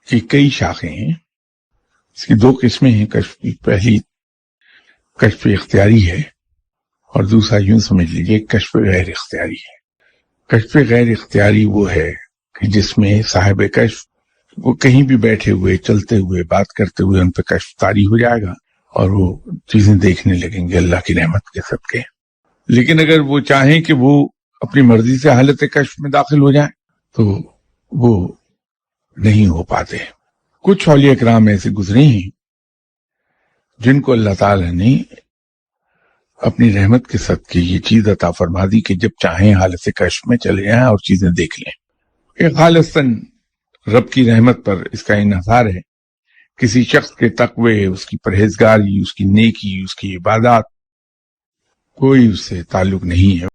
की कई शाखें हैं। इसकी दो किस्में हैं कश्फ की। पहली कश्फ इख्तियारी है और दूसरा यूं समझ लीजिए कश्फ गैर इख्तियारी है। कश्फ गैर इख्तियारी वो है कि जिसमें साहिब कश्फ वो कहीं भी बैठे हुए, चलते हुए, बात करते हुए उन पर कश्फ तारी हो जाएगा और वो चीजें देखने लगेंगे अल्लाह की रहमत के सदके। लेकिन अगर वो चाहें कि वो अपनी मर्जी से हालत कश्फ में दाखिल हो जाए तो वो नहीं हो पाते। कुछ औलिया किराम ऐसे गुजरे हैं जिनको अल्लाह ताला ने अपनी रहमत के सदके ये चीज अता फरमा दी कि जब चाहें हालत कश्फ में चले जाएं और चीजें देख लें। एक खालिसन रब की रहमत पर इसका इन्हिसार है। किसी शख्स के तकवे, उसकी परहेजगारी, उसकी नेकी, उसकी इबादत कोई उससे ताल्लुक नहीं है।